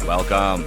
Welcome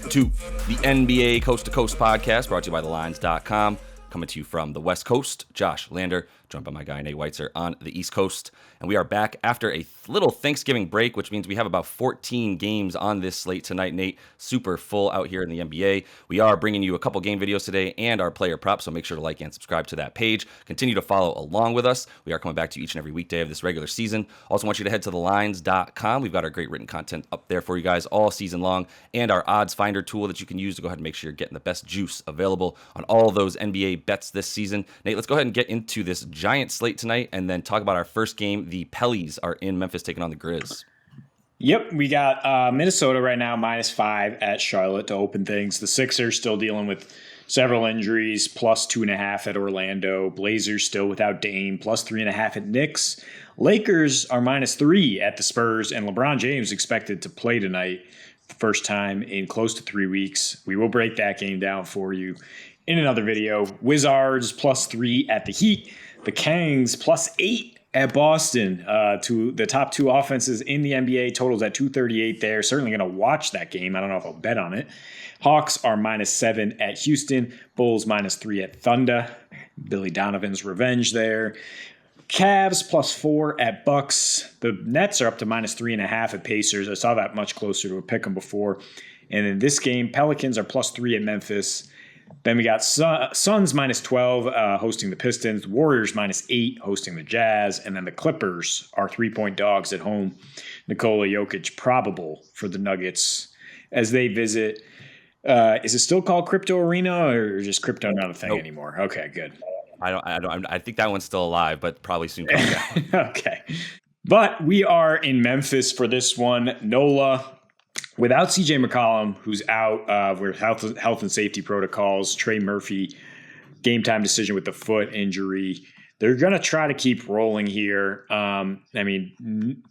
to the NBA Coast to Coast podcast brought to you by thelines.com. Coming to you from the West Coast, Josh Lander, joined by my guy Nate Weitzer on the East Coast. And we are back after a little Thanksgiving break, which means we have about 14 games on this slate tonight, Nate. Super full out here in the NBA. We are bringing you a couple game videos today and our player props, so make sure to like and subscribe to that page. Continue to follow along with us. We are coming back to you each and every weekday of this regular season. Also want you to head to thelines.com. We've got our great written content up there for you guys all season long, and our odds finder tool that you can use to go ahead and make sure you're getting the best juice available on all those NBA bets this season. Nate, let's go ahead and get into this giant slate tonight and then talk about our first game. The Pelicans are in Memphis taking on the Grizz. Yep, we got Minnesota right now -5 at Charlotte to open things. The Sixers still dealing with several injuries, +2.5 at Orlando. Blazers still without Dame, +3.5 at Knicks. Lakers are -3 at the Spurs, and LeBron James expected to play tonight, first time in close to 3 weeks. We will break that game down for you in another video. Wizards +3 at the Heat. The Kangs +8 at Boston. To the top two offenses in the NBA, totals at 238 there. Certainly going to watch that game. I don't know if I'll bet on it. Hawks are -7 at Houston. Bulls -3 at Thunder. Billy Donovan's revenge there. Cavs +4 at Bucks. The Nets are up to -3.5 at Pacers. I saw that much closer to a pick 'em before. And in this game, Pelicans are +3 at Memphis. Then we got Suns -12 hosting the Pistons, Warriors -8 hosting the Jazz, and then the Clippers are 3-point dogs at home. Nikola Jokic probable for the Nuggets as they visit. Is it still called Crypto Arena or just crypto not a thing anymore? Okay, good. I think that one's still alive, but probably soon coming down. Okay. But we are in Memphis for this one. NOLA. Without CJ McCollum, who's out with health and safety protocols, Trey Murphy, game time decision with the foot injury. They're going to try to keep rolling here.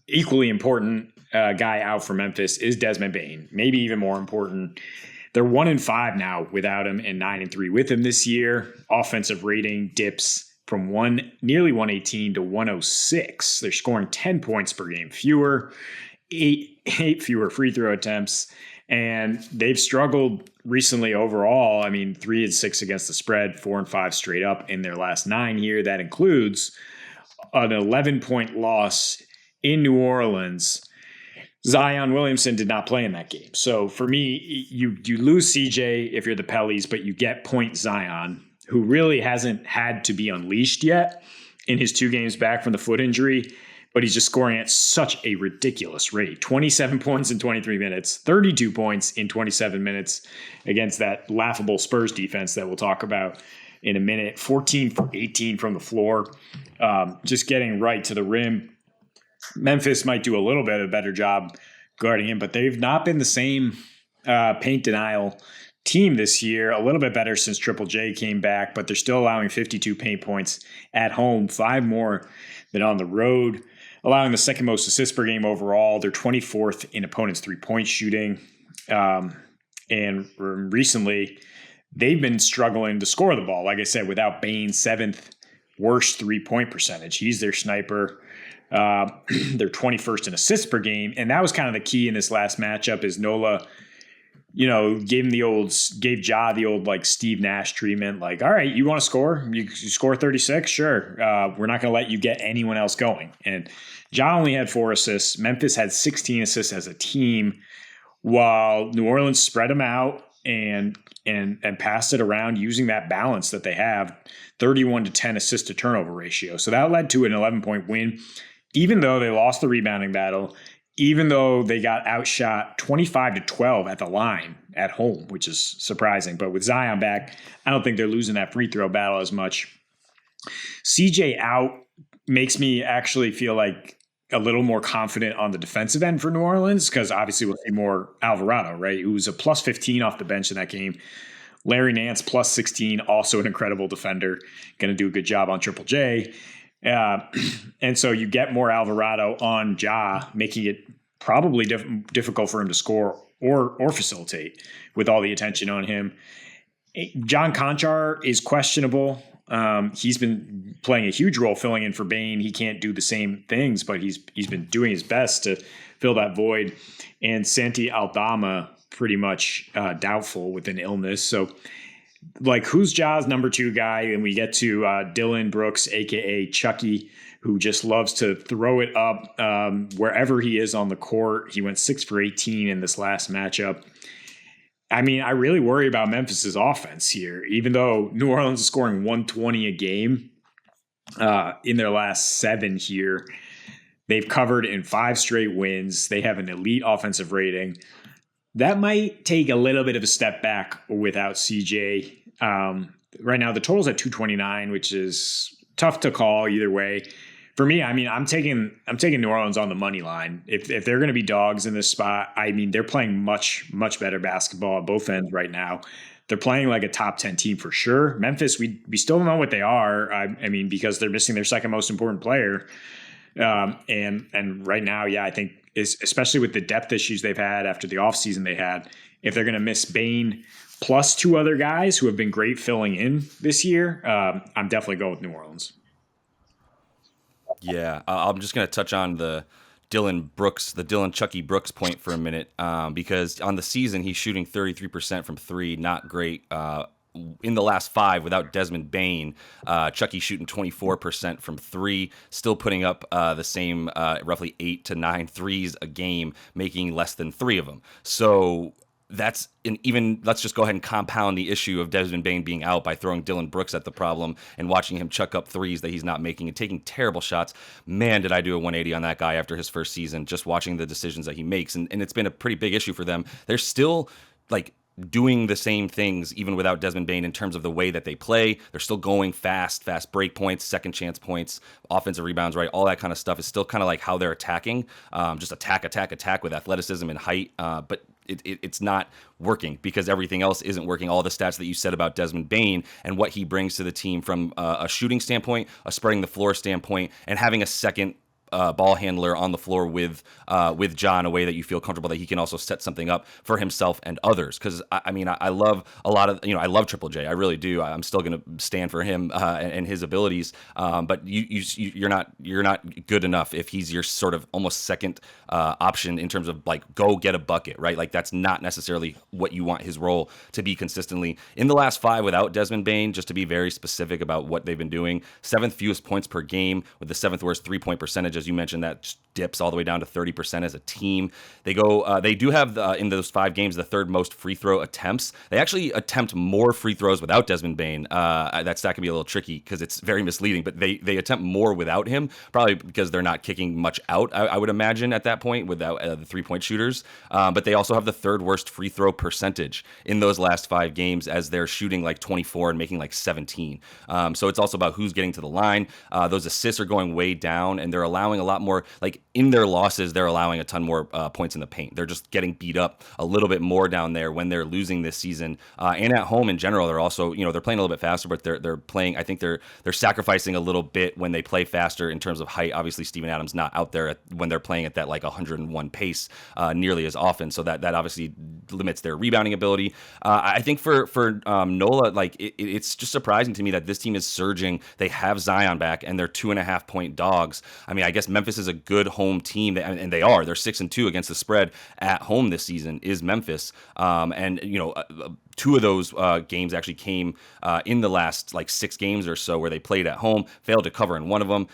Equally important guy out for Memphis is Desmond Bane. Maybe even more important. They're 1-5 now without him and 9-3 with him this year. Offensive rating dips from nearly 118 to 106. They're scoring 10 points per game fewer. Eight fewer free throw attempts, and they've struggled recently overall. 3-6 against the spread, 4-5 straight up in their last 9 here. That includes an 11-point loss in New Orleans. Zion Williamson did not play in that game. So for me, you lose CJ if you're the Pellies, but you get Point Zion, who really hasn't had to be unleashed yet in his 2 games back from the foot injury. But he's just scoring at such a ridiculous rate. 27 points in 23 minutes, 32 points in 27 minutes against that laughable Spurs defense that we'll talk about in a minute. 14 for 18 from the floor, just getting right to the rim. Memphis might do a little bit of a better job guarding him, but they've not been the same paint denial team this year. A little bit better since Triple J came back, but they're still allowing 52 paint points at home, 5 more than on the road. Allowing the second most assists per game overall. They're 24th in opponents' three-point shooting. And recently, they've been struggling to score the ball. Like I said, without Bane, 7th worst three-point percentage. He's their sniper. They're 21st in assists per game. And that was kind of the key in this last matchup is NOLA, gave Ja the old like Steve Nash treatment. Like, all right, you want to score? You score 36? Sure. We're not going to let you get anyone else going. And Ja only had 4 assists. Memphis had 16 assists as a team, while New Orleans spread them out and passed it around using that balance that they have, 31-10 assist to turnover ratio. So that led to an 11-point win, even though they lost the rebounding battle. Even though they got outshot 25-12 at the line at home, which is surprising. But with Zion back, I don't think they're losing that free throw battle as much. CJ out makes me actually feel like a little more confident on the defensive end for New Orleans, because obviously we'll see more Alvarado, right? Who was a +15 off the bench in that game. Larry Nance +16, also an incredible defender, going to do a good job on Triple J. And so you get more Alvarado on Ja, making it probably difficult for him to score or facilitate with all the attention on him. John Conchar is questionable. He's been playing a huge role filling in for Bane. He can't do the same things, but he's been doing his best to fill that void. And Santi Aldama pretty much doubtful with an illness. So, like, who's Ja's number 2 guy? And we get to Dillon Brooks, a.k.a. Chucky, who just loves to throw it up wherever he is on the court. He went 6 for 18 in this last matchup. I mean, I really worry about Memphis's offense here, even though New Orleans is scoring 120 a game in their last 7 here. They've covered in 5 straight wins. They have an elite offensive rating. That might take a little bit of a step back without CJ. Right now, the total's at 229, which is tough to call either way. For me, I mean, I'm taking New Orleans on the money line. If they're going to be dogs in this spot, I mean, they're playing much better basketball at both ends right now. They're playing like a top 10 team for sure. Memphis, we still don't know what they are. I mean, because they're missing their second most important player. And right now, yeah, I think especially with the depth issues they've had after the offseason they had, if they're going to miss Bane plus 2 other guys who have been great filling in this year, I'm definitely going with New Orleans. Yeah, I'm just going to touch on the Dillon Chucky Brooks point for a minute, because on the season he's shooting 33% from 3, not great. In the last 5 without Desmond Bane, Chucky shooting 24% from 3, still putting up the same roughly 8 to 9 threes a game, making less than 3 of them. So that's let's just go ahead and compound the issue of Desmond Bane being out by throwing Dillon Brooks at the problem and watching him chuck up threes that he's not making and taking terrible shots. Man, did I do a 180 on that guy after his first season, just watching the decisions that he makes. And it's been a pretty big issue for them. They're still like doing the same things even without Desmond Bane in terms of the way that they play. They're still going fast break points, second chance points, offensive rebounds, right? All that kind of stuff is still kind of like how they're attacking. Just attack with athleticism and height. But it's not working because everything else isn't working. All the stats that you said about Desmond Bane and what he brings to the team from a shooting standpoint, a spreading the floor standpoint, and having a second ball handler on the floor with Ja in a way that you feel comfortable that he can also set something up for himself and others. Because I mean, I love a lot of, I love Triple J. I really do. I'm still going to stand for him and his abilities. But you're not good enough if he's your sort of almost second option in terms of like go get a bucket, right? Like that's not necessarily what you want his role to be consistently. In the last 5 without Desmond Bane, just to be very specific about what they've been doing, 7th fewest points per game with the 7th worst 3-point percentage. As you mentioned, that just dips all the way down to 30% as a team. They do have in those 5 games the 3rd most free throw attempts. They actually attempt more free throws without Desmond Bane. That stat can be a little tricky because it's very misleading, but they attempt more without him, probably because they're not kicking much out, I would imagine, at that point without the 3-point shooters. But they also have the 3rd worst free throw percentage in those last 5 games as they're shooting like 24 and making like 17. So it's also about who's getting to the line. Those assists are going way down, and they're allowing a lot more, like in their losses, they're allowing a ton more points in the paint. They're just getting beat up a little bit more down there when they're losing this season. And at home in general, they're also, they're playing a little bit faster, but they're playing, I think they're sacrificing a little bit when they play faster in terms of height. Obviously, Steven Adams not out there when they're playing at that like 101 pace nearly as often. So that obviously limits their rebounding ability. I think for NOLA, like it's just surprising to me that this team is surging. They have Zion back and they're 2.5-point dogs. I mean, I guess Memphis is a good home team, and they are. They're 6-2 against the spread at home this season. Is Memphis, and 2 of those games actually came in the last like 6 games or so where they played at home, failed to cover in one of them.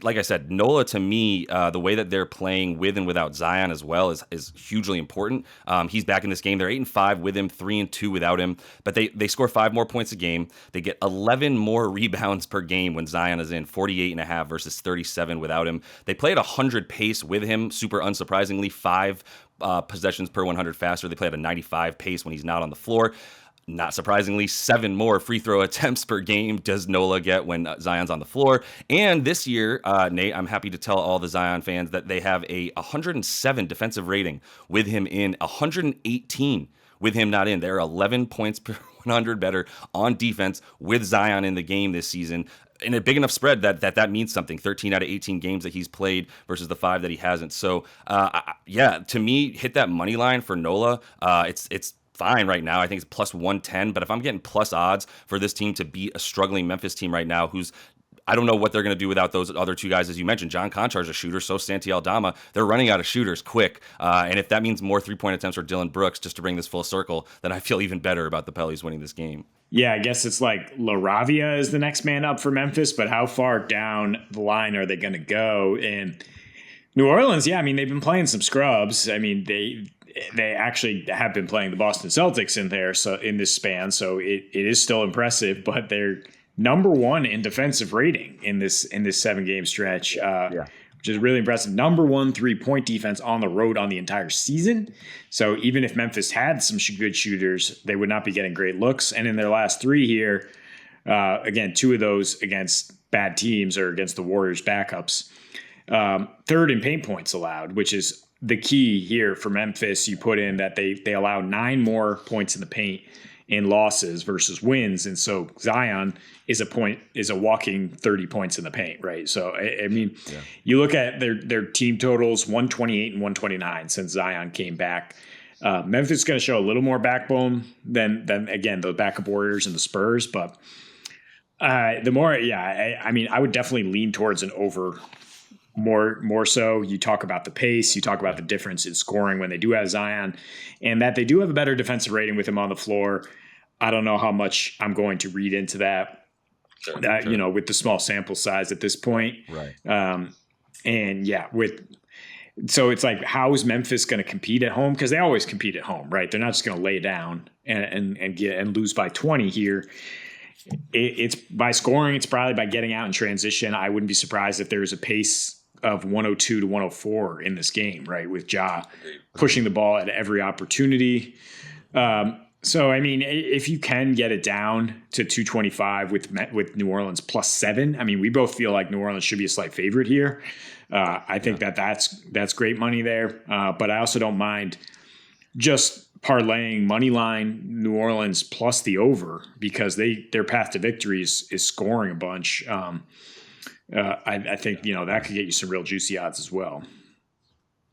Like I said, NOLA to me, the way that they're playing with and without Zion as well is hugely important. He's back in this game. They're 8-5 with him, 3-2 without him, but they score 5 more points a game. They get 11 more rebounds per game when Zion is in, 48.5 versus 37 without him. They play at 100 pace with him, super unsurprisingly, 5 possessions per 100 faster. They play at a 95 pace when he's not on the floor. Not surprisingly, 7 more free throw attempts per game does NOLA get when Zion's on the floor. And this year, Nate, I'm happy to tell all the Zion fans that they have a 107 defensive rating with him in, 118 with him not in. They're 11 points per 100 better on defense with Zion in the game this season. In a big enough spread that means something. 13 out of 18 games that he's played versus the 5 that he hasn't. So, to me, hit that money line for NOLA. It's fine right now. I think it's plus 110. But if I'm getting plus odds for this team to beat a struggling Memphis team right now, who's I don't know what they're going to do without those other two guys, as you mentioned. John Konchar's a shooter, so Santi Aldama. They're running out of shooters quick. And if that means more 3-point attempts for Dylan Brooks, just to bring this full circle, then I feel even better about the Pelicans winning this game. Yeah, I guess it's like LaRavia is the next man up for Memphis, but how far down the line are they going to go? And New Orleans, yeah, I mean, they've been playing some scrubs. I mean, they actually have been playing the Boston Celtics in there, so in this span, so it is still impressive, but they're number one in defensive rating in this 7-game stretch, which is really impressive. Number one 3-point defense on the road on the entire season. So even if Memphis had some good shooters, they would not be getting great looks. And in their last 3 here, again, 2 of those against bad teams or against the Warriors backups. Third in paint points allowed, which is the key here for Memphis. You put in that they allow 9 more points in the paint in losses versus wins. And so Zion is a walking 30 points in the paint, right? So, I mean, you look at their team totals, 128 and 129 since Zion came back. Memphis is going to show a little more backbone than again, the backup Warriors and the Spurs. But the more, I mean, I would definitely lean towards an over more so. You talk about the pace, you talk about the difference in scoring when they do have Zion, and that they do have a better defensive rating with him on the floor. I don't know how much I'm going to read into that, you know, with the small sample size at this point. Right. And yeah, so it's like, how is Memphis going to compete at home? Because they always compete at home, right? They're not just going to lay down and lose by 20 here. It's by scoring. It's probably by getting out in transition. I wouldn't be surprised if there's a pace of 102 to 104 in this game, right? With Ja pushing the ball at every opportunity. So, I mean, if you can get it down to 225 with New Orleans +7, I mean, we both feel like New Orleans should be a slight favorite here. I think that's great money there. But I also don't mind just parlaying money line New Orleans plus the over, because their path to victory is scoring a bunch. I think, you know, that could get you some real juicy odds as well.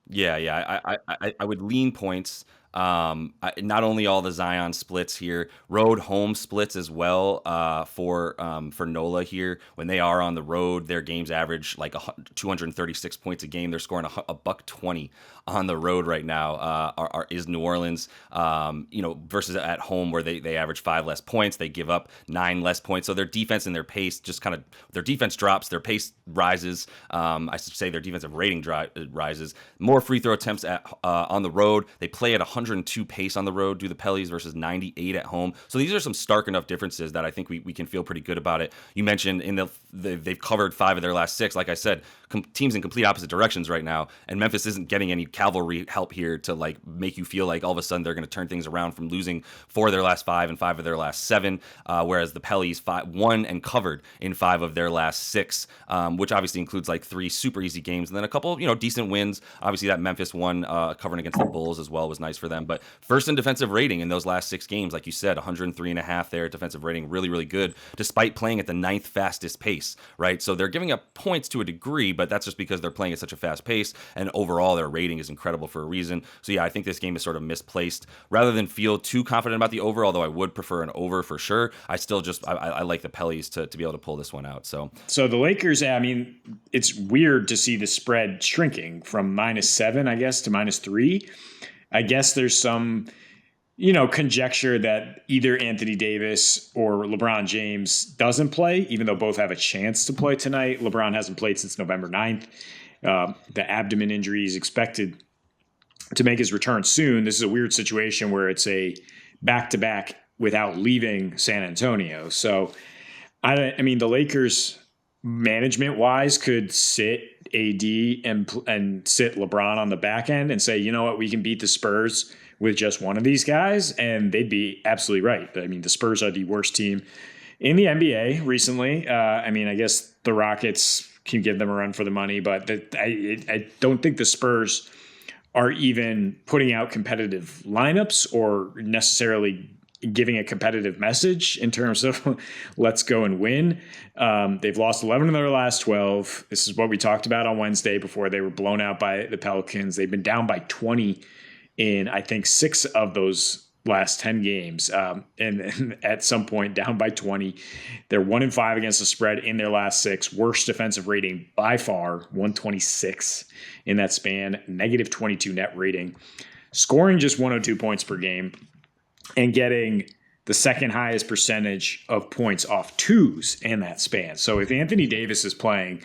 Yeah. I would lean points. Not only all the Zion splits here, road home splits as well. For NOLA here, when they are on the road, their games average like 236 points a game. They're scoring a $120 on the road right now. Is New Orleans, versus at home where they average 5 less points, they give up 9 less points. So their defense and their pace their defense drops, their pace rises. I should say their defensive rating rises. More free throw attempts on the road. They play at 102 pace on the road, do the Pellies, versus 98 at home. So these are some stark enough differences that I think we can feel pretty good about it. You mentioned they've covered 5 of their last 6. Like I said, teams in complete opposite directions right now, and Memphis isn't getting any cavalry help here to like make you feel like all of a sudden they're going to turn things around from losing 4 of their last 5 and 5 of their last 7, whereas the Pellies won and covered in 5 of their last 6, which obviously includes like 3 super easy games and then a couple, decent wins. Obviously that Memphis one covering against the Bulls as well was nice for them. But first in defensive rating in those last 6 games, like you said, 103.5 there defensive rating, really, really good, despite playing at the 9th fastest pace, right? So they're giving up points to a degree, but that's just because they're playing at such a fast pace, and overall their rating is incredible for a reason. So yeah, I think this game is sort of misplaced. Rather than feel too confident about the over, although I would prefer an over for sure, I still just I like the Pellies to be able to pull this one out. So the Lakers, I mean, it's weird to see the spread shrinking from -7, I guess, to -3. I guess there's some, conjecture that either Anthony Davis or LeBron James doesn't play, even though both have a chance to play tonight. LeBron hasn't played since November 9th. The abdomen injury is expected to make his return soon. This is a weird situation where it's a back-to-back without leaving San Antonio. So, I mean, the Lakers management-wise could sit AD and sit LeBron on the back end and say, you know what, we can beat the Spurs with just one of these guys, and they'd be absolutely right. I mean, the Spurs are the worst team in the NBA recently. I mean, I guess the Rockets can give them a run for the money, but I don't think the Spurs are even putting out competitive lineups or necessarily giving a competitive message in terms of let's go and win. They've lost 11 of their last 12. This is what we talked about on Wednesday before they were blown out by the Pelicans. They've been down by 20 in, I think, 6 of those last 10 games, and at some point down by 20. They're 1-5 against the spread in their last 6. Worst defensive rating by far, 126 in that span. Negative 22 net rating. Scoring just 102 points per game and getting the second highest percentage of points off twos in that span. So if Anthony Davis is playing,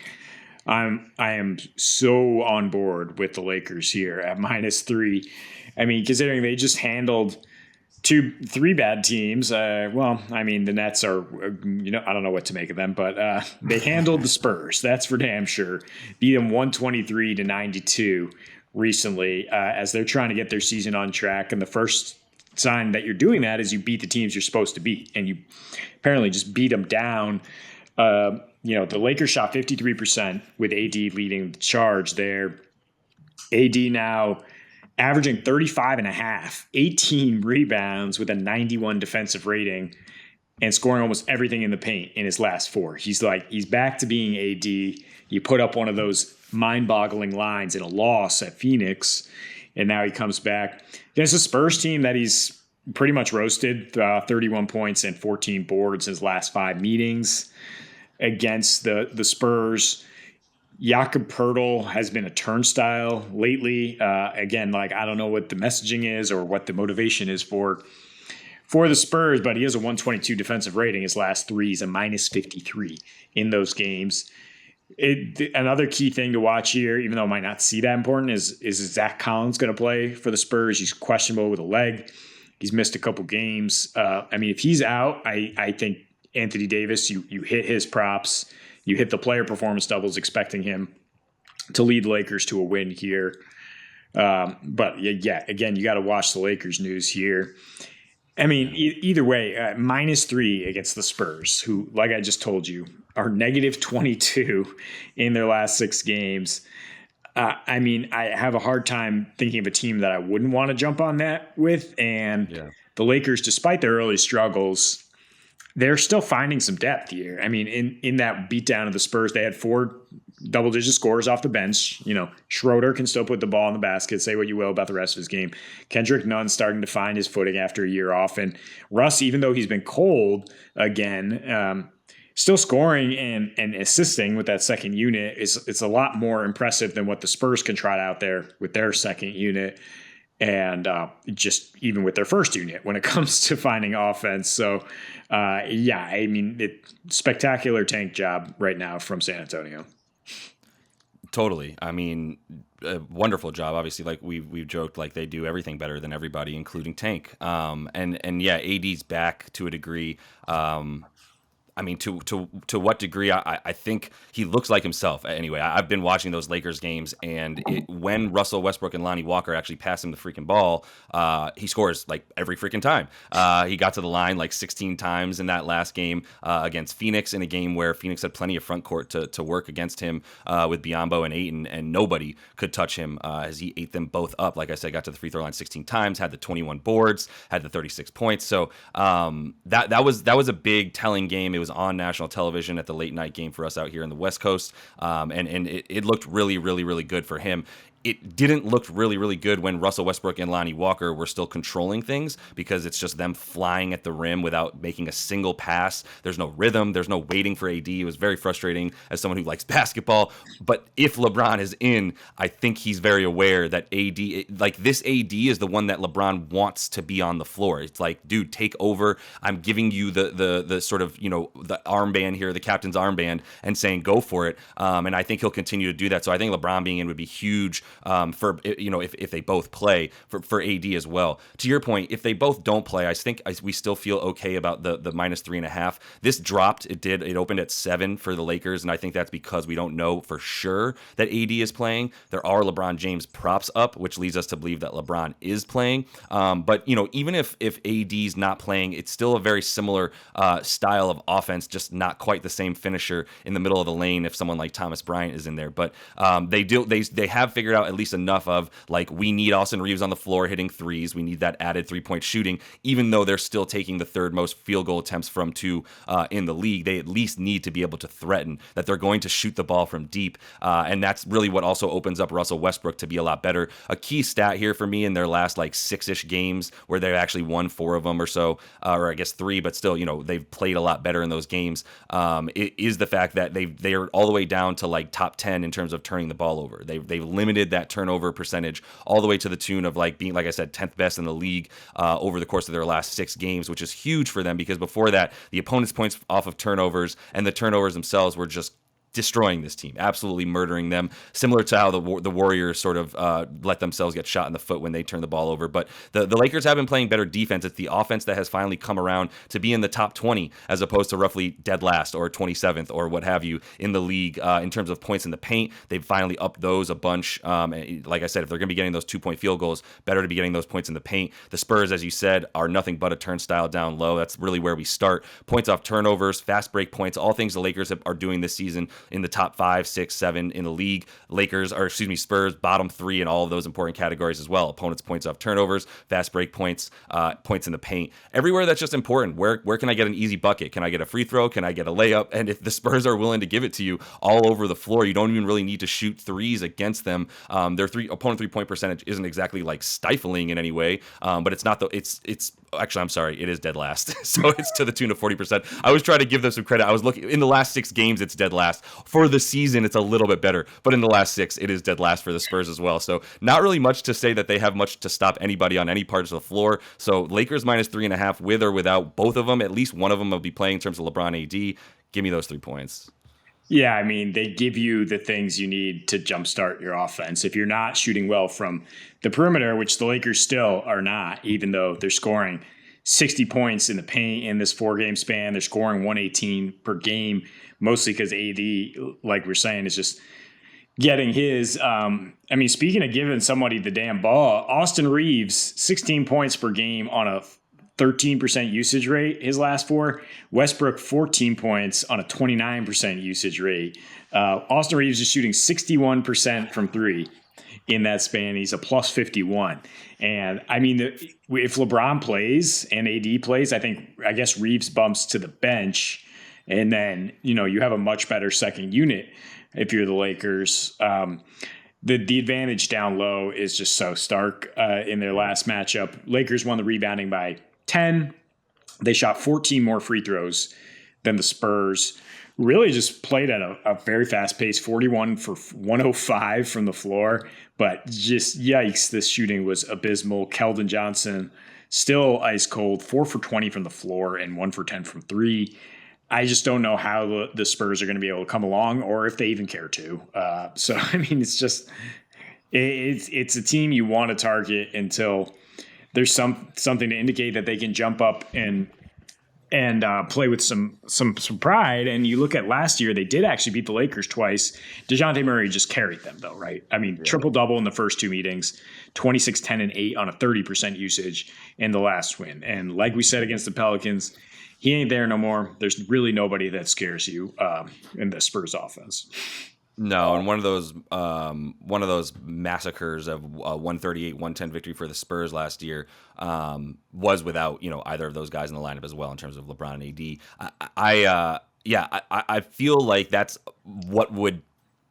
I am so on board with the Lakers here at -3. I mean, considering they just handled 3 bad teams. Well, I mean, the Nets are, I don't know what to make of them, but they handled the Spurs. That's for damn sure. Beat them 123-92 recently as they're trying to get their season on track. And the first sign that you're doing that is you beat the teams you're supposed to beat. And you apparently just beat them down. The Lakers shot 53% with AD leading the charge there. AD now averaging 35.5, 18 rebounds with a 91 defensive rating and scoring almost everything in the paint in his last 4. He's back to being AD. You put up one of those mind-boggling lines in a loss at Phoenix, and now he comes back against a Spurs team that he's pretty much roasted, 31 points and 14 boards in his last 5 meetings against the Spurs. Jakob Poeltl has been a turnstile lately. Again, I don't know what the messaging is or what the motivation is for the Spurs, but he has a 122 defensive rating. His last 3 is a -53 in those games. Another key thing to watch here, even though it might not seem that important, is Zach Collins going to play for the Spurs? He's questionable with a leg. He's missed a couple games. If he's out, I think Anthony Davis, you hit his props. You hit the player performance doubles, expecting him to lead the Lakers to a win here. But again, you got to watch the Lakers news here. I mean, either way, -3 against the Spurs, who, like I just told you, are -22 in their last 6 games. I have a hard time thinking of a team that I wouldn't want to jump on that with. And the Lakers, despite their early struggles, they're still finding some depth here. I mean, in that beatdown of the Spurs, they had 4 double-digit scorers off the bench. Schroeder can still put the ball in the basket, say what you will about the rest of his game. Kendrick Nunn's starting to find his footing after a year off. And Russ, even though he's been cold again, still scoring and assisting with that second unit. It's a lot more impressive than what the Spurs can trot out there with their second unit. And just even with their first unit when it comes to finding offense. So, spectacular tank job right now from San Antonio. Totally. I mean, a wonderful job. Obviously, we've joked, they do everything better than everybody, including tank. AD's back to a degree. To what degree? I think he looks like himself. Anyway, I've been watching those Lakers games, and when Russell Westbrook and Lonnie Walker actually pass him the freaking ball, he scores every freaking time. He got to the line 16 times in that last game against Phoenix, in a game where Phoenix had plenty of front court to work against him with Biyombo and Ayton, and nobody could touch him as he ate them both up. Like I said, got to the free throw line 16 times, had the 21 boards, had the 36 points. So that was a big telling game. It was on national television at the late night game for us out here in the West Coast. And it looked really, really, really good for him. It didn't look really, really good when Russell Westbrook and Lonnie Walker were still controlling things, because it's just them flying at the rim without making a single pass. There's no rhythm. There's no waiting for AD. It was very frustrating as someone who likes basketball. But if LeBron is in, I think he's very aware that this AD is the one that LeBron wants to be on the floor. It's dude, take over. I'm giving you the sort of, the armband here, the captain's armband, and saying go for it. And I think he'll continue to do that. So I think LeBron being in would be huge. For if they both play for AD as well. To your point, if they both don't play, I think we still feel okay about the -3.5. This dropped. It opened at 7 for the Lakers, and I think that's because we don't know for sure that AD is playing. There are LeBron James props up, which leads us to believe that LeBron is playing. But even if AD's not playing, it's still a very similar style of offense, just not quite the same finisher in the middle of the lane if someone like Thomas Bryant is in there. But they have figured out at least enough of, like, we need Austin Reeves on the floor hitting threes. We need that added 3-point shooting, even though they're still taking the third most field goal attempts from two in the league. They at least need to be able to threaten that they're going to shoot the ball from deep. And that's really what also opens up Russell Westbrook to be a lot better. A key stat here for me in their last like 6-ish games where they've actually won 4 of them or so, or I guess 3, but still, they've played a lot better in those games, it is the fact that they are all the way down to like top 10 in terms of turning the ball over. They've limited that turnover percentage all the way to the tune of like being, like I said, 10th best in the league over the course of their last 6 games, which is huge for them because before that, the opponent's points off of turnovers and the turnovers themselves were just destroying this team, absolutely murdering them, similar to how the Warriors sort of let themselves get shot in the foot when they turn the ball over. But the Lakers have been playing better defense. It's the offense that has finally come around to be in the top 20 as opposed to roughly dead last or 27th or what have you in the league in terms of points in the paint. They've finally upped those a bunch. Like I said, if they're going to be getting those 2-point field goals, better to be getting those points in the paint. The Spurs, as you said, are nothing but a turnstile down low. That's really where we start. Points off turnovers, fast break points, all things the Lakers are doing this season in the top 5, 6, 7 in the league. Spurs bottom 3 in all of those important categories as well. Opponents' points off turnovers, fast break points, points in the paint. Everywhere that's just important. Where can I get an easy bucket? Can I get a free throw? Can I get a layup? And if the Spurs are willing to give it to you all over the floor, you don't even really need to shoot threes against them. Their opponent 3-point percentage isn't exactly like stifling in any way, but it's not it's actually, I'm sorry, it is dead last. So it's to the tune of 40%. I was trying to give them some credit. I was looking in the last 6 games, it's dead last. For the season, it's a little bit better, but in the last 6, it is dead last for the Spurs as well. So not really much to say that they have much to stop anybody on any parts of the floor. So Lakers minus 3.5 with or without both of them. At least one of them will be playing in terms of LeBron AD. Give me those 3 points. Yeah, I mean, they give you the things you need to jumpstart your offense. If you're not shooting well from the perimeter, which the Lakers still are not, even though they're scoring 60 points in the paint in this 4-game span, they're scoring 118 per game, mostly because AD, like we're saying, is just getting his. Speaking of giving somebody the damn ball, Austin Reeves, 16 points per game on a 13% usage rate, his last 4. Westbrook, 14 points on a 29% usage rate. Austin Reeves is shooting 61% from 3 in that span. He's a plus 51. And I mean, if LeBron plays and AD plays, I guess Reeves bumps to the bench. And then, you have a much better second unit if you're the Lakers. The advantage down low is just so stark in their last matchup. Lakers won the rebounding by 10. They shot 14 more free throws than the Spurs. Really just played at a very fast pace, 41 for 105 from the floor. But just yikes, this shooting was abysmal. Keldon Johnson still ice cold, 4 for 20 from the floor and 1 for 10 from 3. I just don't know how the Spurs are going to be able to come along or if they even care to. It's a team you want to target until there's something to indicate that they can jump up and play with some pride. And you look at last year, they did actually beat the Lakers twice. DeJounte Murray just carried them, though, right? I mean, triple-double in the first 2 meetings, 26, 10, and 8 on a 30% usage in the last win. And like we said against the Pelicans, he ain't there no more. There's really nobody that scares you in the Spurs offense. No, and one of those massacres of 138-110 victory for the Spurs last year was without either of those guys in the lineup as well in terms of LeBron and AD. I feel like that's what would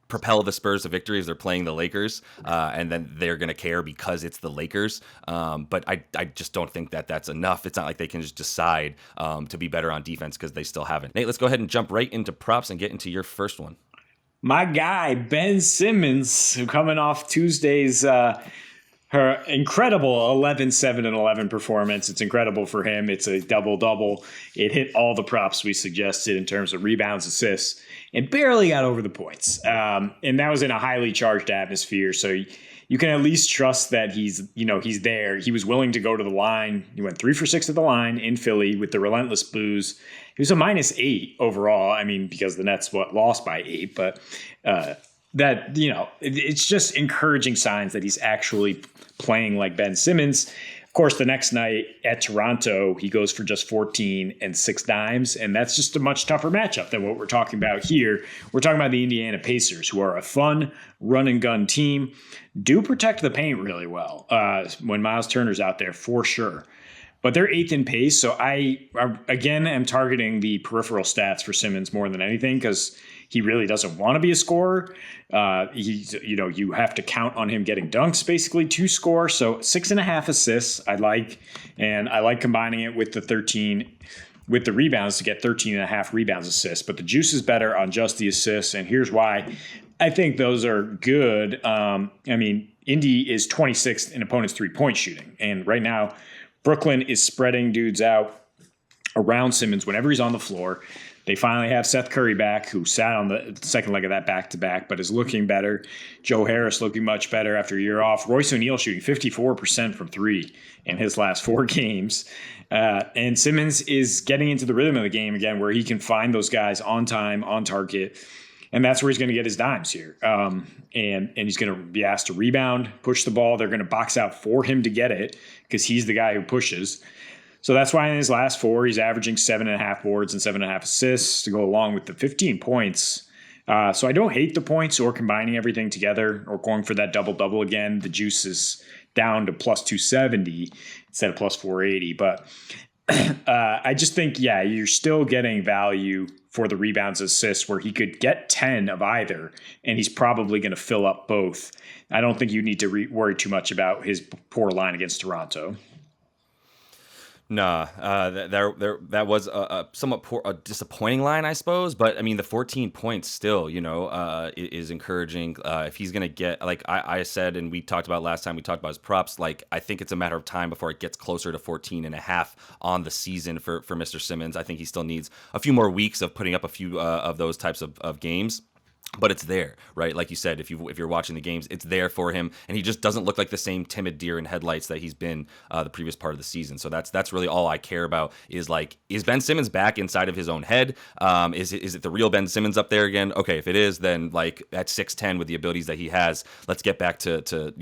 propel the Spurs to victory as they're playing the Lakers, and then they're going to care because it's the Lakers. But I just don't think that that's enough. It's not like they can just decide to be better on defense because they still haven't. Nate, let's go ahead and jump right into props and get into your first one. My guy, Ben Simmons, who coming off Tuesday's her incredible 11-7 and 11 performance. It's incredible for him. It's a double-double. It hit all the props we suggested in terms of rebounds, assists, and barely got over the points. And that was in a highly charged atmosphere. So you can at least trust that he's there. He was willing to go to the line. He went 3 for 6 at the line in Philly with the relentless booze. He was a -8 overall. I mean, because the Nets lost by 8, but it's just encouraging signs that he's actually playing like Ben Simmons. course, the next night at Toronto, he goes for just 14 and 6 dimes, and that's just a much tougher matchup than what we're talking about here. We're talking about the Indiana Pacers, who are a fun run-and-gun team, do protect the paint really well when Miles Turner's out there, for sure. But they're 8th in pace, so I again am targeting the peripheral stats for Simmons more than anything because he really doesn't want to be a scorer. You have to count on him getting dunks basically to score. So 6.5 assists I like, and I like combining it with the rebounds to get 13.5 rebounds assists. But the juice is better on just the assists, and here's why. I think those are good. Indy is 26th in opponents' 3-point shooting, and right now Brooklyn is spreading dudes out around Simmons whenever he's on the floor. They finally have Seth Curry back, who sat on the second leg of that back-to-back, but is looking better. Joe Harris looking much better after a year off. Royce O'Neal shooting 54% from 3 in his last 4 games. And Simmons is getting into the rhythm of the game again, where he can find those guys on time, on target. And that's where he's going to get his dimes here. And he's going to be asked to rebound, push the ball. They're going to box out for him to get it because he's the guy who pushes. So that's why in his last 4, he's averaging 7.5 boards and 7.5 assists to go along with the 15 points. So I don't hate the points or combining everything together or going for that double-double again. The juice is down to plus 270 instead of plus 480. But I just think, you're still getting value for the rebounds assists where he could get 10 of either, and he's probably going to fill up both. I don't think you need to worry too much about his poor line against Toronto. Nah, that was a somewhat disappointing line, I suppose. But I mean, the 14 points still, is encouraging. If he's gonna get, like I said, and we talked about last time, we talked about his props. Like, I think it's a matter of time before it gets closer to 14.5 on the season for Mr. Simmons. I think he still needs a few more weeks of putting up a few of those types of games. But it's there, right? Like you said, if you're watching the games, it's there for him, and he just doesn't look like the same timid deer in headlights that he's been the previous part of the season. So that's really all I care about is Ben Simmons back inside of his own head? Is it the real Ben Simmons up there again? Okay, if it is, then like at 6'10" with the abilities that he has, let's get back to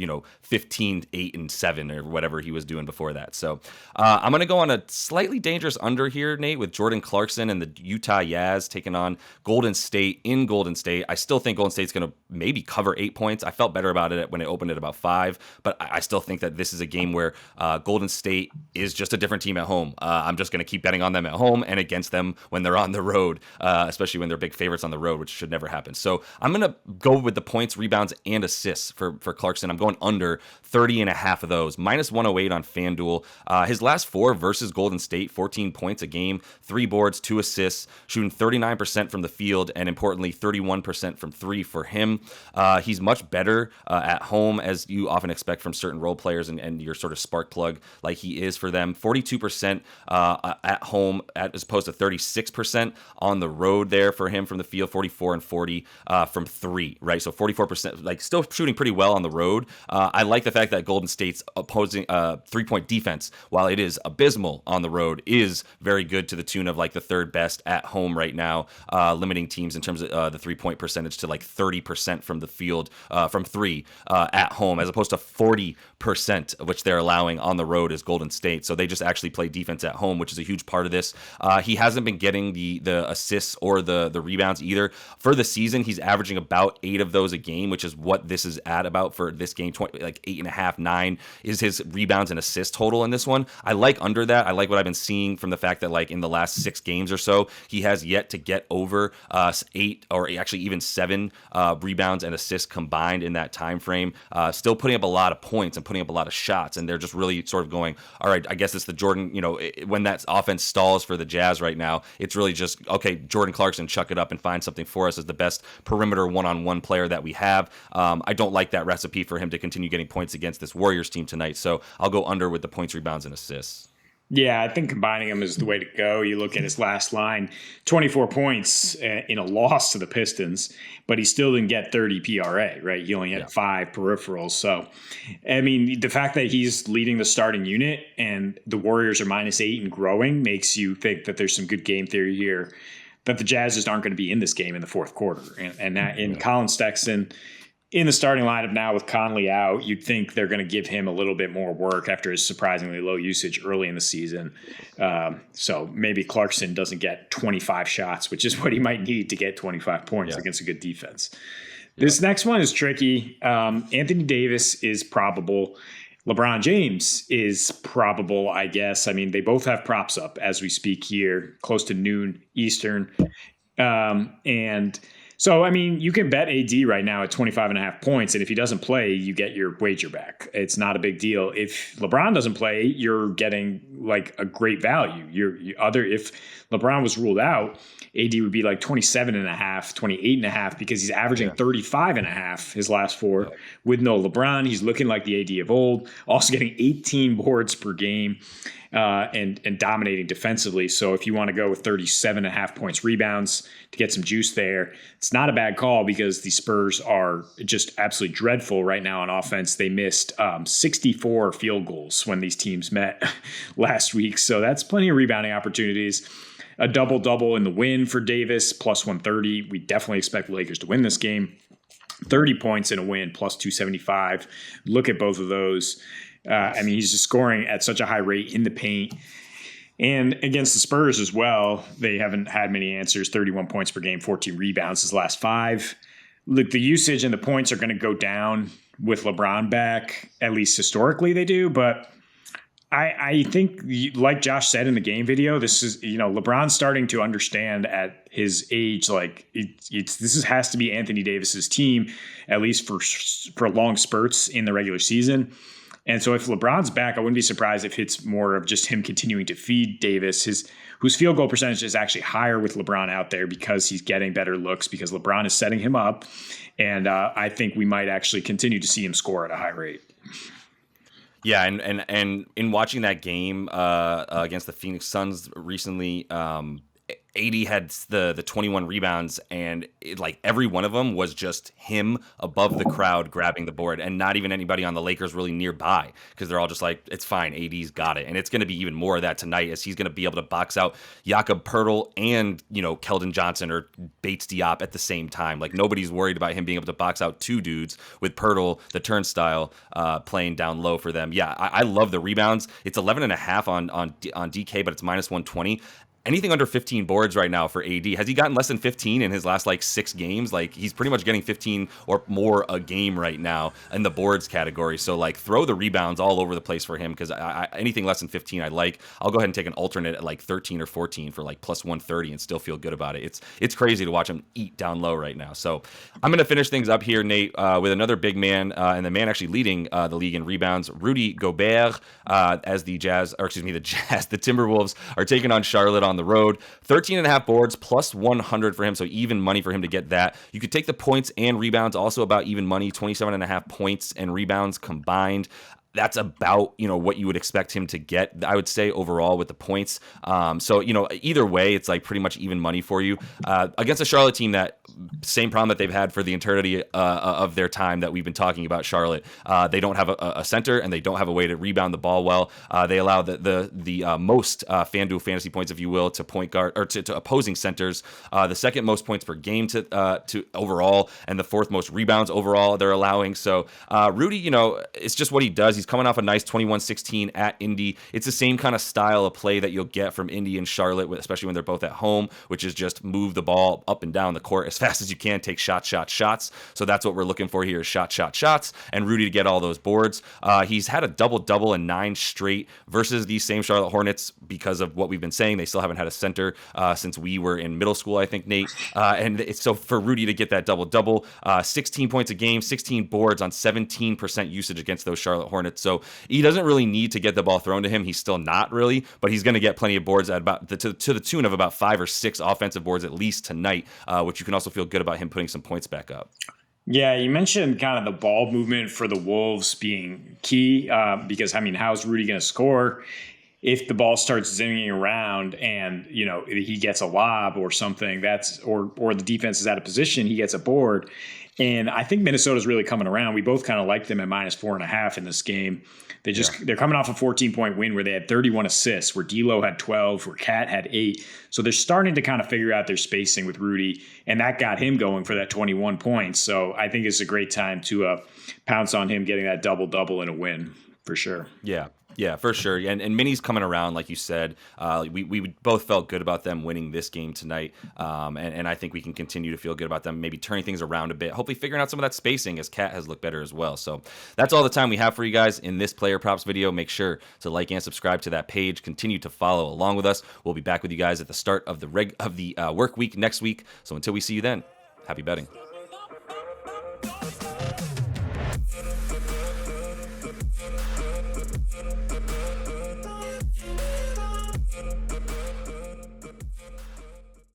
15, 8, and 7 or whatever he was doing before that. So I'm gonna go on a slightly dangerous under here, Nate, with Jordan Clarkson and the Utah Jazz taking on Golden State in Golden State. I still think Golden State's going to maybe cover 8 points. I felt better about it when it opened at about 5, but I still think that this is a game where Golden State is just a different team at home. I'm just going to keep betting on them at home and against them when they're on the road, especially when they're big favorites on the road, which should never happen. So I'm going to go with the points, rebounds, and assists for Clarkson. I'm going under 30.5 of those, minus 108 on FanDuel. His last 4 versus Golden State, 14 points a game, 3 boards, 2 assists, shooting 39% from the field, and importantly, 31% from 3 for him. He's much better at home, as you often expect from certain role players and your sort of spark plug like he is for them. 42% at home as opposed to 36% on the road there for him from the field, 44 and 40 from 3, right? So 44%, like still shooting pretty well on the road. I like the fact that Golden State's opposing 3-point defense, while it is abysmal on the road, is very good to the tune of like the 3rd best at home right now, limiting teams in terms of the 3-point percentage to like 30% from the field from 3 at home, as opposed to 40%, which they're allowing on the road as Golden State. So they just actually play defense at home, which is a huge part of this. He hasn't been getting the assists or the rebounds either. For the season, he's averaging about 8 of those a game, which is what this is at about for this game. 8.5, 9 is his rebounds and assist total in this one. I like under that. I like what I've been seeing from the fact that like in the last 6 games or so, he has yet to get over 8 or actually even 7 rebounds and assists combined in that time frame. Still putting up a lot of points and putting up a lot of shots, and they're just really sort of going, all right, I guess it's the Jordan, when that offense stalls for the Jazz right now, it's really just, okay, Jordan Clarkson, chuck it up and find something for us as the best perimeter one-on-one player that we have. I don't like that recipe for him to continue getting points against this Warriors team tonight, so I'll go under with the points, rebounds, and assists. Yeah, I think combining them is the way to go. You look at his last line, 24 points in a loss to the Pistons, but he still didn't get 30 PRA, right? He only had 5 peripherals. So, I mean, the fact that he's leading the starting unit and the Warriors are -8 and growing makes you think that there's some good game theory here, that the Jazz just aren't going to be in this game in the fourth quarter. And that in Colin Sexton, in the starting lineup now with Conley out, you'd think they're going to give him a little bit more work after his surprisingly low usage early in the season. So maybe Clarkson doesn't get 25 shots, which is what he might need to get 25 points against a good defense. This next one is tricky. Anthony Davis is probable. LeBron James is probable, I guess. I mean, they both have props up as we speak here, close to noon Eastern. And so, I mean, you can bet AD right now at 25.5 points. And if he doesn't play, you get your wager back. It's not a big deal. If LeBron doesn't play, you're getting like a great value. If LeBron was ruled out, AD would be like 27.5, 28.5 because he's averaging 35.5 his last four. With no LeBron, he's looking like the AD of old, also getting 18 boards per game and dominating defensively. So if you want to go with 37.5 points rebounds to get some juice there, it's not a bad call because the Spurs are just absolutely dreadful right now on offense. They missed 64 field goals when these teams met last week. So that's plenty of rebounding opportunities. A double-double in the win for Davis, plus 130. We definitely expect the Lakers to win this game. 30 points in a win, plus 275. Look at both of those. I mean, he's just scoring at such a high rate in the paint. And against the Spurs as well, they haven't had many answers. 31 points per game, 14 rebounds his last five. Look, the usage and the points are going to go down with LeBron back. At least historically they do, but I think, like Josh said in the game video, this is, LeBron's starting to understand at his age, like has to be Anthony Davis's team, at least for long spurts in the regular season. And so if LeBron's back, I wouldn't be surprised if it's more of just him continuing to feed Davis, whose field goal percentage is actually higher with LeBron out there because he's getting better looks, because LeBron is setting him up. And I think we might actually continue to see him score at a high rate. Yeah, and in watching that game against the Phoenix Suns recently, AD had the 21 rebounds, and every one of them was just him above the crowd grabbing the board, and not even anybody on the Lakers really nearby, because they're all just like, it's fine, AD's got it. And it's going to be even more of that tonight, as he's going to be able to box out Jakob Poeltl and Keldon Johnson or Bates Diop at the same time. Like, nobody's worried about him being able to box out two dudes with Poeltl, the turnstile, playing down low for them. Yeah, I love the rebounds. It's 11.5 on DK, but it's minus 120. Anything under 15 boards right now for AD. Has he gotten less than 15 in his last 6 games? He's pretty much getting 15 or more a game right now in the boards category. So throw the rebounds all over the place for him, because anything less than 15 I like. I'll go ahead and take an alternate at 13 or 14 for plus 130 and still feel good about it. It's crazy to watch him eat down low right now. So I'm going to finish things up here, Nate, with another big man, and the man actually leading the league in rebounds, Rudy Gobert, as the Timberwolves are taking on Charlotte on the road. 13.5 boards, plus 100 for him, so even money for him to get that. You could take the points and rebounds, also about even money, 27.5 points and rebounds combined. That's about, what you would expect him to get, I would say, overall with the points. So, either way, it's pretty much even money for you. Against a Charlotte team that, same problem that they've had for the entirety of their time that we've been talking about Charlotte. They don't have a center, and they don't have a way to rebound the ball well. They allow the most FanDuel fantasy points, if you will, to point guard or to opposing centers. The second most points per game to overall, and the fourth most rebounds overall they're allowing. So Rudy, it's just what he does. He's coming off a nice 21-16 at Indy. It's the same kind of style of play that you'll get from Indy and Charlotte, especially when they're both at home, which is just move the ball up and down the court as fast as you can, take shots. So that's what we're looking for here, is shots, and Rudy to get all those boards. He's had a double-double in 9 straight versus these same Charlotte Hornets because of what we've been saying. They still haven't had a center since we were in middle school, I think, Nate. And so for Rudy to get that double-double, 16 points a game, 16 boards on 17% usage against those Charlotte Hornets. So he doesn't really need to get the ball thrown to him. He's still not really, but he's going to get plenty of boards at about to the tune of about 5 or 6 offensive boards at least tonight, which you can also feel good about him putting some points back up. Yeah, you mentioned kind of the ball movement for the Wolves being key because, how's Rudy going to score if the ball starts zinging around and, he gets a lob or something or the defense is out of position, he gets a board. And I think Minnesota's really coming around. We both kind of liked them at -4.5 in this game. They're coming off a 14-point win where they had 31 assists, where D'Lo had 12, where Cat had 8. So they're starting to kind of figure out their spacing with Rudy, and that got him going for that 21 points. So I think it's a great time to pounce on him getting that double-double in a win for sure. Yeah, for sure. And Minnie's coming around, like you said. We both felt good about them winning this game tonight. And I think we can continue to feel good about them, maybe turning things around a bit, hopefully figuring out some of that spacing as Cat has looked better as well. So that's all the time we have for you guys in this player props video. Make sure to like and subscribe to that page. Continue to follow along with us. We'll be back with you guys at the start of the work week next week. So until we see you then, happy betting.